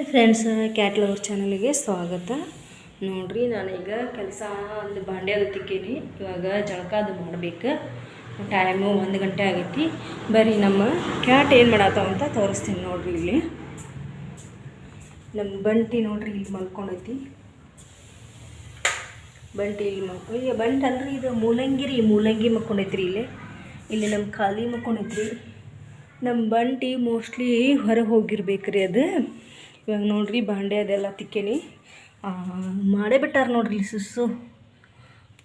Friends, cat lover ಚಾನಲ್ಗೆ ಸ್ವಾಗತ. ನೋಡ್ರಿ, ನಾನೀಗ ಕೆಲಸ ಒಂದು ಬಾಂಡೆ ಅದು ತಿಕ್ಕೀನಿ. ಇವಾಗ ಜಳಕ ಅದು ಮಾಡಬೇಕು. ಟೈಮು 1 ಗಂಟೆ ಆಗೈತಿ. ಬರೀ ನಮ್ಮ ಕ್ಯಾಟ್ ಏನು ಮಾಡತ್ತಾವ ಅಂತ ತೋರಿಸ್ತೀನಿ. ನೋಡ್ರಿ, ಇಲ್ಲಿ ನಮ್ಮ ಬಂಟಿ ನೋಡ್ರಿ ಇಲ್ಲಿ ಮಲ್ಕೊಂಡೈತಿ. ಬಂಟಿ ಇಲ್ಲಿ ಈಗ ಬಂಟಿ ಅಲ್ರಿ, ಇದು ಮೂಲಂಗಿ ಮಲ್ಕೊಂಡೈತ್ರಿ. ಇಲ್ಲಿ ನಮ್ಮ ಖಾಲಿ ಮಲ್ಕೊಂಡೈತ್ರಿ. ನಮ್ಮ ಬಂಟಿ ಮೋಸ್ಟ್ಲಿ ಹೊರಗೆ ಹೋಗಿರ್ಬೇಕ್ರಿ ಅದು. ಇವಾಗ ನೋಡ್ರಿ, ಬಾಂಡೆ ಅದೆಲ್ಲ ತಿಕ್ಕೇನಿ. ಮಾಡೇ ಬಿಟ್ಟಾರ ನೋಡ್ರಿ ಸುಸ್ಸು.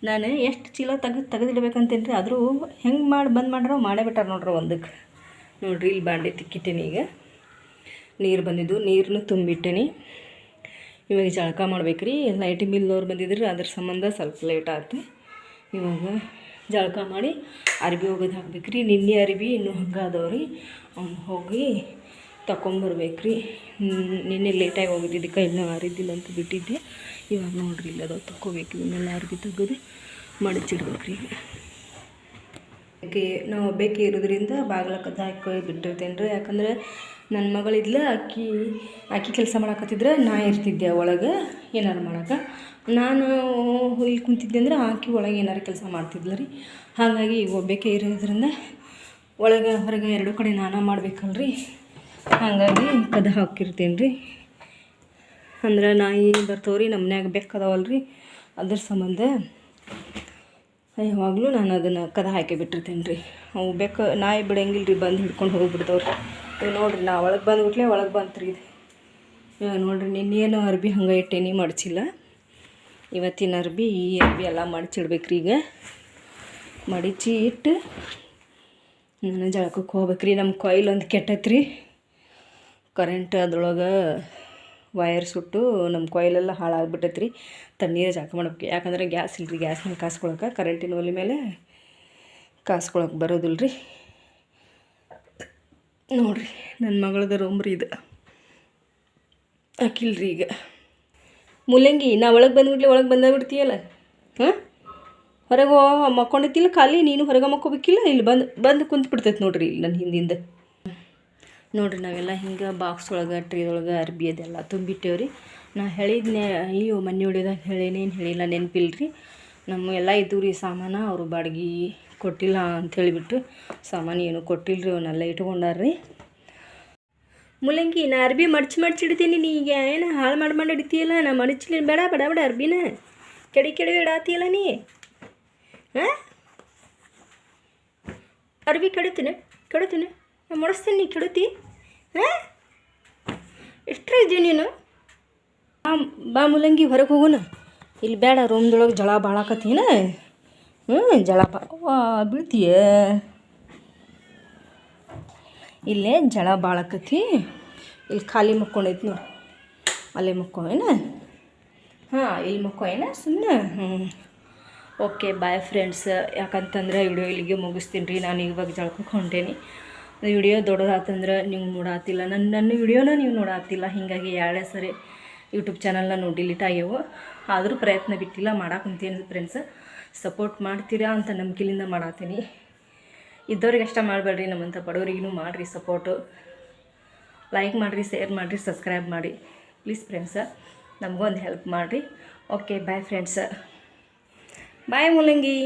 ನಾನು ಎಷ್ಟು ಚೀಲ ತೆಗೆದಿಡ್ಬೇಕಂತೇನು ರೀ, ಆದರೂ ಹೆಂಗೆ ಬಂದ್ ಮಾಡ್ರೋ ಮಾಡೇ ಬಿಟ್ಟಾರ ನೋಡ್ರಿ ಒಂದಕ್ಕೆ. ನೋಡ್ರಿ, ಇಲ್ಲಿ ಬಾಂಡೆ ತಿಕ್ಕಿಟ್ಟೇನಿ. ಈಗ ನೀರು ಬಂದಿದ್ದು, ನೀರನ್ನು ತುಂಬಿಟ್ಟೇನಿ. ಇವಾಗ ಜಳಕ ಮಾಡ್ಬೇಕ್ರಿ. ಲೈಟ್ ಬಿಲ್ದವ್ರು ಬಂದಿದ್ರು, ಅದ್ರ ಸಂಬಂಧ ಸ್ವಲ್ಪ ಲೇಟ್ ಆಯ್ತು. ಇವಾಗ ಜಳಕ ಮಾಡಿ ಅರ್ಬಿ ಹೋಗೋದು ಹಾಕ್ಬೇಕ್ರಿ. ನಿನ್ನೆ ಅರ್ಬಿ ಇನ್ನೂ ಹಂಗೆ ಅದಾವ್ರಿ, ಅವ್ನು ಹೋಗಿ ತಗೊಂಬರ್ಬೇಕ್ರಿ. ನಿನ್ನೆ ಲೇಟಾಗಿ ಹೋಗಿದ್ದಿದ್ದಕ್ಕೆ ಇನ್ನೂ ಆರಿದ್ದಿಲ್ಲ ಅಂತ ಬಿಟ್ಟಿದ್ದೆ. ಇವಾಗ ನೋಡ್ರಿ, ಇಲ್ಲ ಅದು ತಗೋಬೇಕು. ಇವನ್ನೆಲ್ಲ ಅರ್ಬಿ ತೆಗೆದು ಮಡಚಿಡ್ಬೇಕ್ರಿ. ನಾವು ಒಬ್ಬಾಕಿ ಇರೋದ್ರಿಂದ ಬಾಗಿಲ ಕದ ಹಾಕಿ ಬಿಟ್ಟಿರ್ತೇನೆ ರೀ. ಯಾಕಂದ್ರೆ ನನ್ನ ಮಗಳಿದ್ಲ, ಆಕಿ ಕೆಲಸ ಮಾಡಕತ್ತಿದ್ರೆ ನಾ ಇರ್ತಿದ್ದೆ ಒಳಗೆ ಏನಾರು ಮಾಡೋಕೆ. ನಾನು ಇಲ್ಲಿ ಕುಂತಿದ್ದೆ ಅಂದ್ರೆ ಆಕಿ ಒಳಗೆ ಏನಾರು ಕೆಲಸ ಮಾಡ್ತಿದ್ಲ ರೀ. ಹಾಗಾಗಿ ಈಗ ಒಬ್ಬಾಕಿ ಇರೋದ್ರಿಂದ ಒಳಗೆ ಹೊರಗೆ ಎರಡು ಕಡೆ ನಾನಾ ಮಾಡ್ಬೇಕಲ್ರಿ. ಹಾಗಾಗಿ ಕದ ಹಾಕಿರ್ತೇನೆ ರೀ. ಅಂದ್ರೆ ನಾಯಿ ಬರ್ತಾವ್ರಿ, ನಮ್ಮ ಮನ್ಯಾಗ ಬೆಕ್ಕದಾವಲ್ರಿ, ಅದ್ರ ಸಂಬಂಧ ಯಾವಾಗಲೂ ನಾನು ಅದನ್ನು ಕದ ಹಾಕಿ ಬಿಟ್ಟಿರ್ತೇನೆ ರೀ. ಅವು ಬೆಕ್ಕ ನಾಯಿ ಬಿಡಂಗಿಲ್ಲ ರೀ, ಬಂದು ಹಿಡ್ಕೊಂಡು ಹೋಗಿಬಿಡ್ತಾವ್ರಿ. ಇವಾಗ ನೋಡಿರಿ, ನಾ ಒಳಗೆ ಬಂದುಬಿಟ್ಲೆ ಒಳಗೆ ಬಂತು ರೀ ಇದು. ಇವಾಗ ನೋಡಿರಿ, ನಿನ್ನೇನು ಅರ್ಬಿ ಹಂಗೆ ಇಟ್ಟೇನಿ, ಮಡಚಿಲ್ಲ. ಇವತ್ತಿನ ಅರ್ಬಿ ಎಲ್ಲ ಮಡಚಿಡ್ಬೇಕ್ರಿ. ಈಗ ಮಡಚಿ ಇಟ್ಟು ನಾನು ಜಳಕಕ್ಕೆ ಹೋಗ್ಬೇಕ್ರಿ. ನಮ್ಮ ಕೊಯ್ಲು ಒಂದು ಕೆಟ್ಟೈತ್ರಿ. ಕರೆಂಟ್ ಅದ್ರೊಳಗೆ ವಯರ್ ಸುಟ್ಟು ನಮ್ಮ ಕೊಯ್ಲೆಲ್ಲ ಹಾಳಾಗ್ಬಿಟ್ಟೈತ್ರಿ. ತಣ್ಣೀರು ಜಳಕ ಮಾಡ್ಬೇಕು. ಯಾಕಂದ್ರೆ ಗ್ಯಾಸ್ ಇಲ್ರಿ, ಗ್ಯಾಸ್ ಮೇಲೆ ಕಾಸ್ಕೊಳಕ್ಕೆ, ಕರೆಂಟಿನ ಒಲೆ ಮೇಲೆ ಕಾಸ್ಕೊಳಕ್ಕೆ ಬರೋದಿಲ್ಲ ರೀ. ನೋಡಿರಿ, ನನ್ನ ಮಗಳದ ರೂಮ್ ರೀ ಇದು. ಹಾಕಿಲ್ರಿ ಈಗ ಮೂಲಂಗಿ. ನಾ ಒಳಗೆ ಬಂದ್ಬಿಡ್ಲಿ, ಒಳಗೆ ಬಂದಾಗ್ಬಿಡ್ತೀಯಲ್ಲ. ಹಾಂ, ಹೊರಗೆ ಮಕ್ಕೊಂಡಿದ್ದಿಲ್ಲ ಖಾಲಿ, ನೀನು ಹೊರಗೆ ಮಕ್ಕೋಬೇಕಿಲ್ಲ. ಇಲ್ಲಿ ಬಂದು ಕುಂತ್ಬಿಡ್ತೈತೆ ನೋಡ್ರಿ, ಇಲ್ಲಿ ನನ್ನ ಹಿಂದಿಂದ. ನೋಡಿರಿ, ನಾವೆಲ್ಲ ಹಿಂಗೆ ಬಾಕ್ಸ್ ಒಳಗೆ ಟ್ರೇ ಒಳಗೆ ಅರ್ಬಿ ಅದೆಲ್ಲ ತುಂಬಿಟ್ಟೇವ್ರಿ. ನಾ ಹೇಳಿದ್ನೆ, ಅಯ್ಯೋ ಮನೆ ಹೊಡಿಯೋದಾಗ ಹೇಳೇನೇನು ಹೇಳಿಲ್ಲ, ನೆನಪಿಲ್ರಿ. ನಮ್ಮ ಎಲ್ಲ ಇದ್ದು ರೀ ಸಾಮಾನು. ಅವರು ಬಾಡಿಗೆ ಕೊಟ್ಟಿಲ್ಲ ಅಂತ ಹೇಳಿಬಿಟ್ಟು ಸಾಮಾನು ಏನು ಕೊಟ್ಟಿಲ್ಲರಿ, ಅವನ್ನೆಲ್ಲ ಇಟ್ಕೊಂಡಾರ್ರಿ. ಮೂಲಂಗಿ, ನಾ ಅರ್ಬಿ ಮಡ್ಚಿಡ್ತೀನಿ. ನೀ ಈಗ ಏನು ಹಾಳು ಮಾಡಿ ಹಿಡಿತೀಯಲ್ಲ. ನಾ ಮಡಚಲಿ ಬೇಡ ಅರ್ಬಿನ ಕೆಡಿ ಇಡಾತೀಯಲ್ಲ ನೀ. ಹಾಂ, ಅರ್ಬಿ ಕೆಡುತ್ತೀನಿ, ನಾ ಮಡಿಸ್ತೀನಿ, ನೀ ಕೆಡುತ್ತಿ. ಹಾಂ, ಎಷ್ಟರ ಇದೀಯ ನೀನು? ಬಾ ಮೂಲಂಗಿ, ಹೊರಗೆ ಹೋಗೋಣ. ಇಲ್ಲಿ ಬೇಡ, ರೂಮ್ದೊಳಗೆ ಜಳ ಬಾಳಾಕತ್ತೀನ. ಜಳ ಬೀಳ್ತೀಯ. ಇಲ್ಲೇ ಜಳ ಬಾಳಕತ್ತಿ. ಇಲ್ಲಿ ಖಾಲಿ ಮಕ್ಕೊಂಡೈತಿ ನೋಡಿ, ಅಲ್ಲೇ ಮಕ್ಕೋ ಏನ. ಹಾಂ, ಇಲ್ಲಿ ಮಕ್ಕೋ ಏನ ಸುಮ್ಮನೆ. Okay, bye friends. ಯಾಕಂತಂದ್ರೆ ವಿಡಿಯೋ ಇಲ್ಲಿಗೆ ಮುಗಿಸ್ತೀನಿ ರೀ. ನಾನು ಇವಾಗ ಜಳಕಕ್ಕೆ ಹೊಂಟೇನಿ. ವಿಡಿಯೋ ದೊಡ್ಡದಾತಂದ್ರೆ ನೀವು ನೋಡಾತಿಲ್ಲ, ನನ್ನ ವಿಡಿಯೋನ ನೀವು ನೋಡಾತಿಲ್ಲ. ಹೀಗಾಗಿ 2 ಸರಿ ಯೂಟ್ಯೂಬ್ ಚಾನಲ್ನ ಡಿಲೀಟ್ ಆಗ್ಯಾವು. ಆದರೂ ಪ್ರಯತ್ನ ಬಿಟ್ಟಿಲ್ಲ, ಮಾಡಾಕಂತೀನಿ ಫ್ರೆಂಡ್ಸ್. ಸಪೋರ್ಟ್ ಮಾಡ್ತೀರಾ ಅಂತ ನಂಬಿಕೆಯಿಂದ ಮಾಡತ್ತೀನಿ. ಇದ್ದವ್ರಿಗೆ ಅಷ್ಟ ಮಾಡಬೇಡ್ರಿ, ನಮ್ಮಂಥ ಬಡವರಿಗೂ ಮಾಡಿರಿ ಸಪೋರ್ಟು. ಲೈಕ್ ಮಾಡಿರಿ, ಶೇರ್ ಮಾಡಿರಿ, ಸಬ್ಸ್ಕ್ರೈಬ್ ಮಾಡಿ ಪ್ಲೀಸ್ ಫ್ರೆಂಡ್ಸ. ನಮಗೊಂದು ಹೆಲ್ಪ್ ಮಾಡಿರಿ. ಓಕೆ, ಬಾಯ್ ಫ್ರೆಂಡ್ಸ. ಬಾಯ್ ಮೂಲಂಗಿ.